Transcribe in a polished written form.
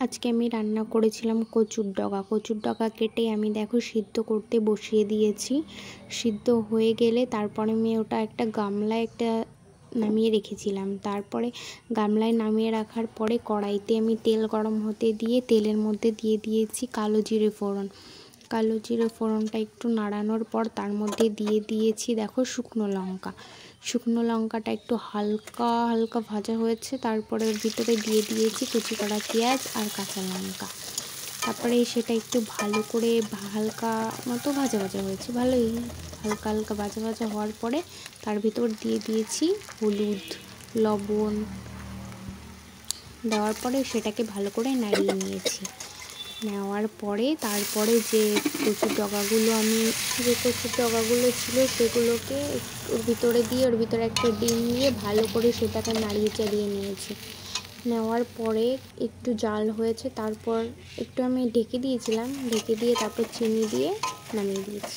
আজকে আমি রান্না করেছিলাম কচুর ডগা কেটে আমি দেখো সিদ্ধ করতে বসিয়ে দিয়েছি। সিদ্ধ হয়ে গেলে তারপরে আমি ওটা একটা গামলায় নামিয়ে রেখেছিলাম। তারপরে গামলায় নামিয়ে রাখার পরে কড়াইতে আমি তেল গরম হতে দিয়ে তেলের মধ্যে দিয়ে দিয়েছি কালো জিরে ফোড়ন। কালো জিরে ফোড়নটা একটু নাড়ানোর পর তার মধ্যে দিয়ে দিয়েছি দেখো শুকনো লঙ্কাটা একটু হালকা হালকা ভাজা হয়েছে। তারপরে ওর ভিতরে দিয়ে দিয়েছি কুচি করা পেঁয়াজ আর কাঁচা লঙ্কা। তারপরে সেটা একটু ভালো করে হালকা মতো ভাজা হয়েছে, ভালোই হালকা হালকা ভাজা হওয়ার পরে তার ভিতর দিয়ে দিয়েছি হলুদ লবণ। দেওয়ার পরে সেটাকে ভালো করে নাড়িয়ে নিয়েছি। নেওয়ার পরে তারপরে যে কচুর ডগাগুলো ছিল সেগুলোকে ওর ভিতরে দিয়ে ওর ভিতরে একটা ডিম দিয়ে ভালো করে সেটাকে নাড়িয়ে চাড়িয়ে নিয়েছি। নেওয়ার পরে একটু জাল হয়েছে, তারপর একটু আমি ঢেকে দিয়েছিলাম, ঢেকে দিয়ে তারপর চিনি দিয়ে নামিয়ে দিয়েছি।